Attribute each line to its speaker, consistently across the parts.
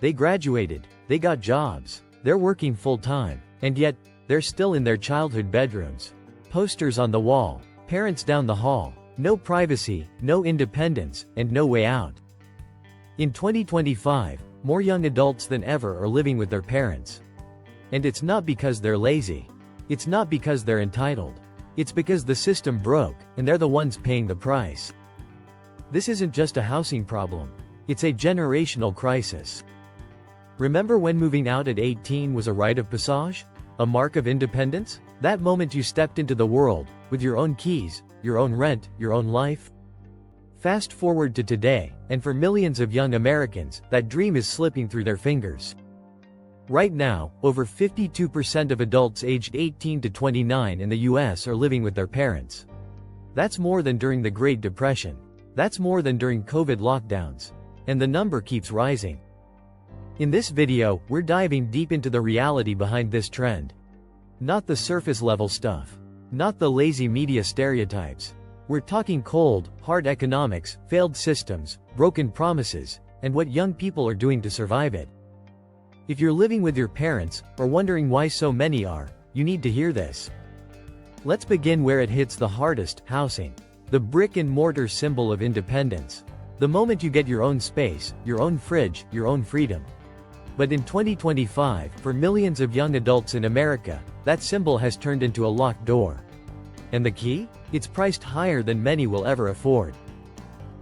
Speaker 1: They graduated, they got jobs, they're working full-time, and yet, they're still in their childhood bedrooms. Posters on the wall, parents down the hall, no privacy, no independence, and no way out. In 2025, more young adults than ever are living with their parents. And it's not because they're lazy. It's not because they're entitled. It's because the system broke, and they're the ones paying the price. This isn't just a housing problem. It's a generational crisis. Remember when moving out at 18 was a rite of passage? A mark of independence? That moment you stepped into the world, with your own keys, your own rent, your own life? Fast forward to today, and for millions of young Americans, that dream is slipping through their fingers. Right now, over 52% of adults aged 18 to 29 in the US are living with their parents. That's more than during the Great Depression. That's more than during COVID lockdowns. And the number keeps rising. In this video, we're diving deep into the reality behind this trend. Not the surface-level stuff. Not the lazy media stereotypes. We're talking cold, hard economics, failed systems, broken promises, and what young people are doing to survive it. If you're living with your parents, or wondering why so many are, you need to hear this. Let's begin where it hits the hardest: housing. The brick-and-mortar symbol of independence. The moment you get your own space, your own fridge, your own freedom. But in 2025, for millions of young adults in America, that symbol has turned into a locked door. And the key? It's priced higher than many will ever afford.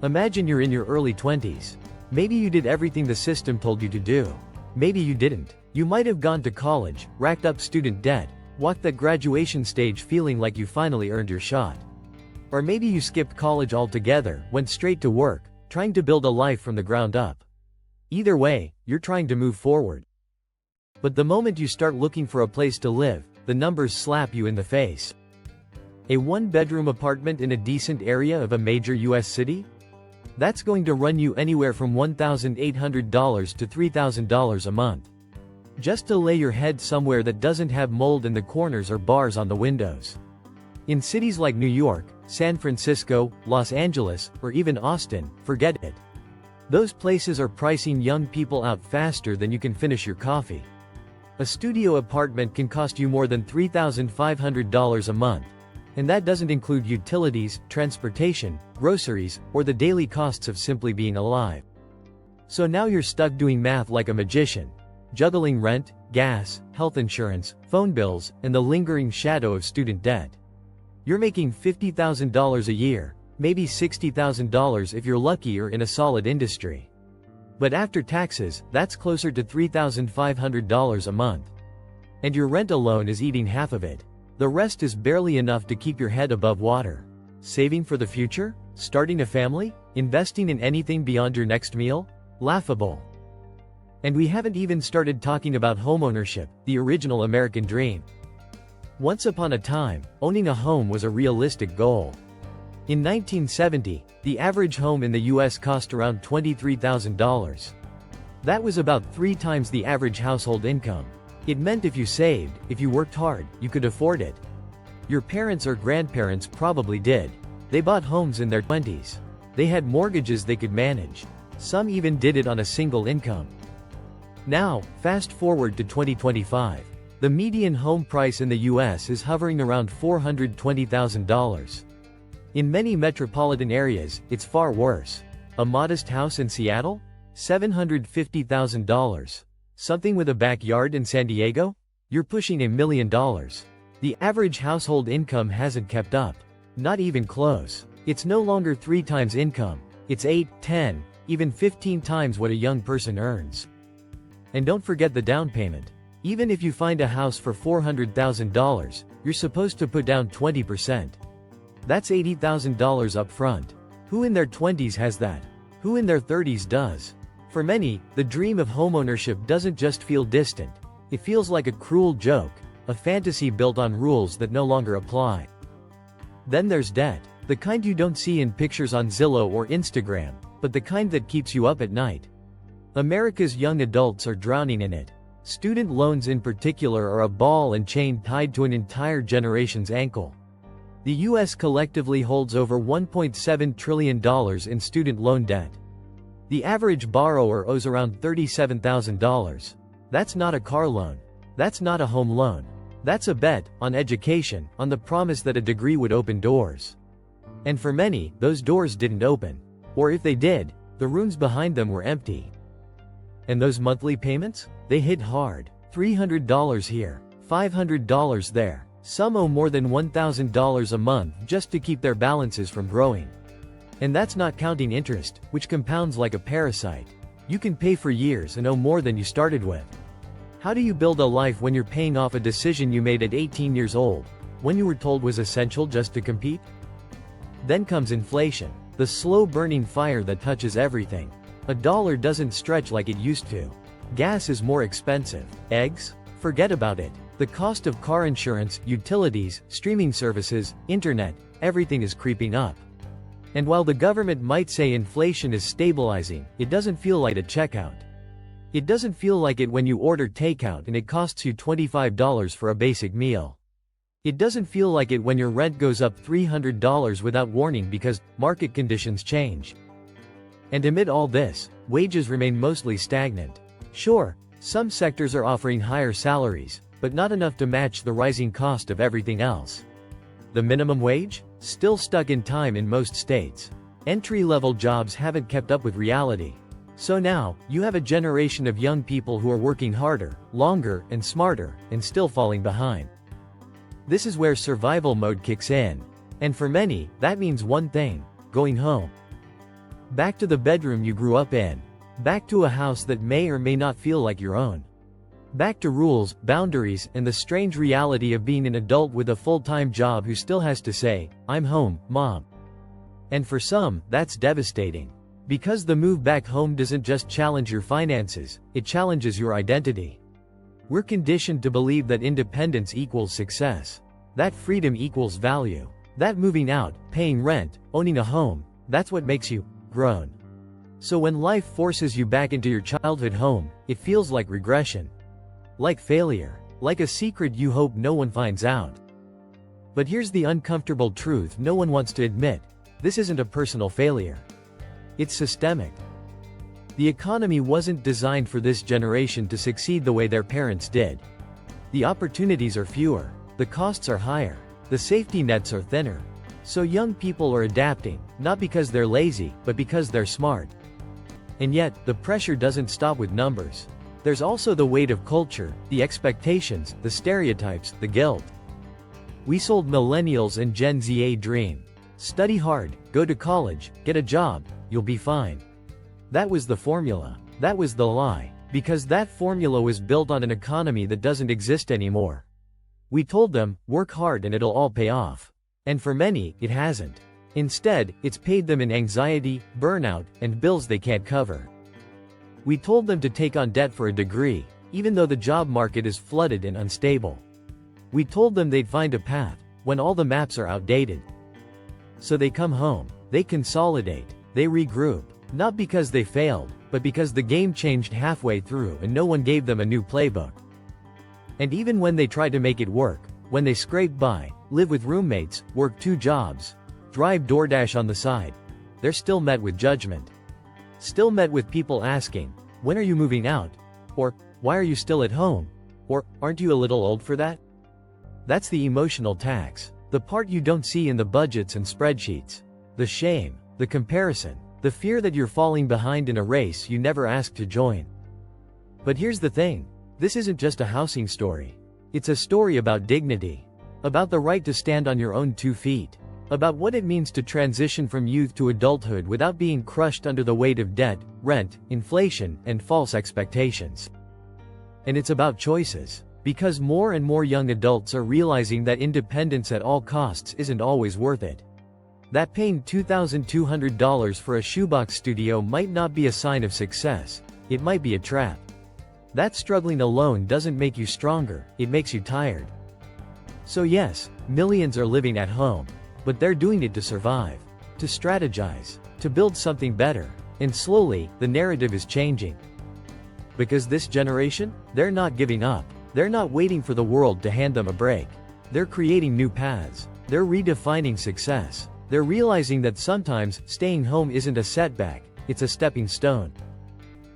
Speaker 1: Imagine you're in your early 20s. Maybe you did everything the system told you to do. Maybe you didn't. You might have gone to college, racked up student debt, walked that graduation stage feeling like you finally earned your shot. Or maybe you skipped college altogether, went straight to work, trying to build a life from the ground up. Either way, you're trying to move forward. But the moment you start looking for a place to live, the numbers slap you in the face. A one-bedroom apartment in a decent area of a major US city? That's going to run you anywhere from $1,800 to $3,000 a month. Just to lay your head somewhere that doesn't have mold in the corners or bars on the windows. In cities like New York, San Francisco, Los Angeles, or even Austin, forget it. Those places are pricing young people out faster than you can finish your coffee. A studio apartment can cost you more than $3,500 a month. And that doesn't include utilities, transportation, groceries, or the daily costs of simply being alive. So now you're stuck doing math like a magician, juggling rent, gas, health insurance, phone bills, and the lingering shadow of student debt. You're making $50,000 a year, maybe $60,000 if you're lucky or in a solid industry. But after taxes, that's closer to $3,500 a month. And your rent alone is eating half of it. The rest is barely enough to keep your head above water. Saving for the future? Starting a family? Investing in anything beyond your next meal? Laughable. And we haven't even started talking about homeownership, the original American dream. Once upon a time, owning a home was a realistic goal. In 1970, the average home in the US cost around $23,000. That was about 3 times the average household income. It meant if you saved, if you worked hard, you could afford it. Your parents or grandparents probably did. They bought homes in their 20s. They had mortgages they could manage. Some even did it on a single income. Now, fast forward to 2025. The median home price in the US is hovering around $420,000. In many metropolitan areas, it's far worse. A modest house in Seattle? $750,000. Something with a backyard in San Diego? You're pushing $1 million. The average household income hasn't kept up. Not even close. It's no longer 3 times income. It's 8, 10, even 15 times what a young person earns. And don't forget the down payment. Even if you find a house for $400,000, you're supposed to put down 20%. That's $80,000 up front. Who in their 20s has that? Who in their 30s does? For many, the dream of homeownership doesn't just feel distant. It feels like a cruel joke, a fantasy built on rules that no longer apply. Then there's debt. The kind you don't see in pictures on Zillow or Instagram, but the kind that keeps you up at night. America's young adults are drowning in it. Student loans in particular are a ball and chain tied to an entire generation's ankle. The US collectively holds over $1.7 trillion in student loan debt. The average borrower owes around $37,000. That's not a car loan. That's not a home loan. That's a bet on education, on the promise that a degree would open doors. And for many, those doors didn't open. Or if they did, the rooms behind them were empty. And those monthly payments? They hit hard. $300 here, $500 there. Some owe more than $1,000 a month just to keep their balances from growing. And that's not counting interest, which compounds like a parasite. You can pay for years and owe more than you started with. How do you build a life when you're paying off a decision you made at 18 years old, when you were told was essential just to compete? Then comes inflation, the slow-burning fire that touches everything. A dollar doesn't stretch like it used to. Gas is more expensive. Eggs? Forget about it. The cost of car insurance, utilities, streaming services, internet, everything is creeping up. And while the government might say inflation is stabilizing, it doesn't feel like at checkout. It doesn't feel like it when you order takeout and it costs you $25 for a basic meal. It doesn't feel like it when your rent goes up $300 without warning because market conditions change. And amid all this, wages remain mostly stagnant. Sure, some sectors are offering higher salaries, but not enough to match the rising cost of everything else. The minimum wage? Still stuck in time in most states. Entry-level jobs haven't kept up with reality. So now, you have a generation of young people who are working harder, longer, and smarter, and still falling behind. This is where survival mode kicks in. And for many, that means one thing: going home. Back to the bedroom you grew up in. Back to a house that may or may not feel like your own. Back to rules, boundaries, and the strange reality of being an adult with a full-time job who still has to say, "I'm home, Mom." And for some, that's devastating. Because the move back home doesn't just challenge your finances, it challenges your identity. We're conditioned to believe that independence equals success. That freedom equals value. That moving out, paying rent, owning a home, that's what makes you grown. So when life forces you back into your childhood home, it feels like regression. Like failure. Like a secret you hope no one finds out. But here's the uncomfortable truth no one wants to admit. This isn't a personal failure. It's systemic. The economy wasn't designed for this generation to succeed the way their parents did. The opportunities are fewer. The costs are higher. The safety nets are thinner. So young people are adapting, not because they're lazy, but because they're smart. And yet, the pressure doesn't stop with numbers. There's also the weight of culture, the expectations, the stereotypes, the guilt. We sold Millennials and Gen Z a dream. Study hard, go to college, get a job, you'll be fine. That was the formula. That was the lie. Because that formula was built on an economy that doesn't exist anymore. We told them, work hard and it'll all pay off. And for many, it hasn't. Instead, it's paid them in anxiety, burnout, and bills they can't cover. We told them to take on debt for a degree, even though the job market is flooded and unstable. We told them they'd find a path, when all the maps are outdated. So they come home, they consolidate, they regroup, not because they failed, but because the game changed halfway through and no one gave them a new playbook. And even when they try to make it work, when they scrape by, live with roommates, work 2 jobs, drive DoorDash on the side, they're still met with judgment. Still met with people asking, when are you moving out? Or, why are you still at home? Or, aren't you a little old for that? That's the emotional tax. The part you don't see in the budgets and spreadsheets. The shame, the comparison, the fear that you're falling behind in a race you never asked to join. But here's the thing. This isn't just a housing story. It's a story about dignity. About the right to stand on your own 2 feet. About what it means to transition from youth to adulthood without being crushed under the weight of debt, rent, inflation, and false expectations. And it's about choices. Because more and more young adults are realizing that independence at all costs isn't always worth it. That paying $2,200 for a shoebox studio might not be a sign of success, it might be a trap. That struggling alone doesn't make you stronger, it makes you tired. So yes, millions are living at home. But they're doing it to survive. To strategize. To build something better. And slowly, the narrative is changing. Because this generation, they're not giving up. They're not waiting for the world to hand them a break. They're creating new paths. They're redefining success. They're realizing that sometimes, staying home isn't a setback, it's a stepping stone.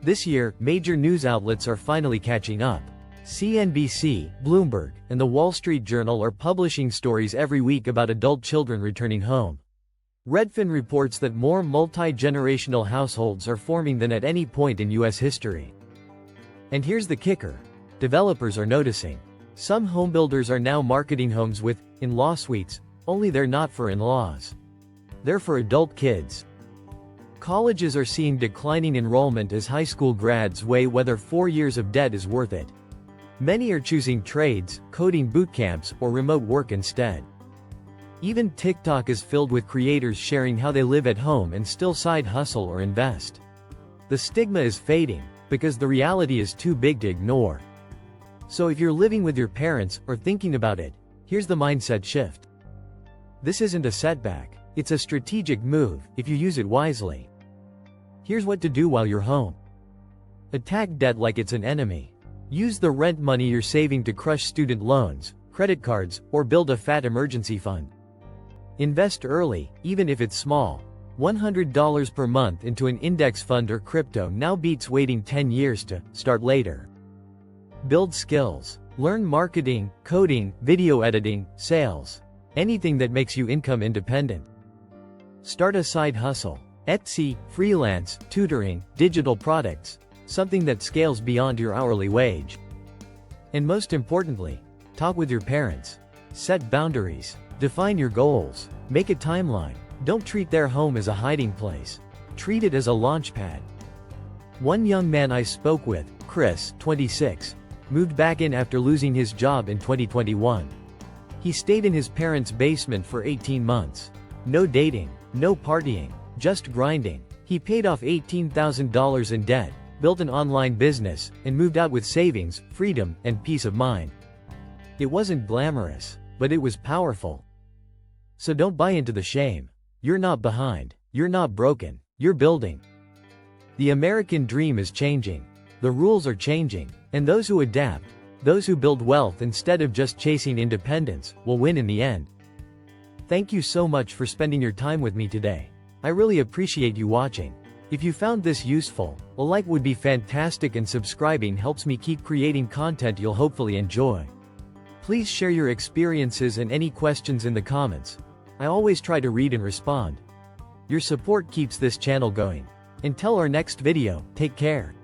Speaker 1: This year, major news outlets are finally catching up. CNBC, Bloomberg, and the Wall Street Journal are publishing stories every week about adult children returning home. Redfin reports that more multi-generational households are forming than at any point in U.S. history. And here's the kicker. Developers are noticing. Some homebuilders are now marketing homes with in-law suites, only they're not for in-laws. They're for adult kids. Colleges are seeing declining enrollment as high school grads weigh whether 4 years of debt is worth it. Many are choosing trades, coding boot camps, or remote work instead. Even TikTok is filled with creators sharing how they live at home and still side hustle or invest. The stigma is fading, because the reality is too big to ignore. So if you're living with your parents, or thinking about it, here's the mindset shift. This isn't a setback, it's a strategic move, if you use it wisely. Here's what to do while you're home. Attack debt like it's an enemy. Use the rent money you're saving to crush student loans, credit cards, or build a fat emergency fund. Invest early, even if it's small. $100 per month into an index fund or crypto now beats waiting 10 years to start later. Build skills. Learn marketing, coding, video editing, sales. Anything that makes you income independent. Start a side hustle. Etsy, freelance, tutoring, digital products. Something that scales beyond your hourly wage. And most importantly, talk with your parents. Set boundaries. Define your goals. Make a timeline. Don't treat their home as a hiding place. Treat it as a launchpad. One young man I spoke with, Chris, 26, moved back in after losing his job in 2021. He stayed in his parents' basement for 18 months. No dating, no partying, just grinding. He paid off $18,000 in debt, built an online business, and moved out with savings, freedom, and peace of mind. It wasn't glamorous, but it was powerful. So don't buy into the shame. You're not behind. You're not broken. You're building. The American dream is changing. The rules are changing. And those who adapt, those who build wealth instead of just chasing independence, will win in the end. Thank you so much for spending your time with me today. I really appreciate you watching. If you found this useful, a like would be fantastic, and subscribing helps me keep creating content you'll hopefully enjoy. Please share your experiences and any questions in the comments. I always try to read and respond. Your support keeps this channel going. Until our next video, take care.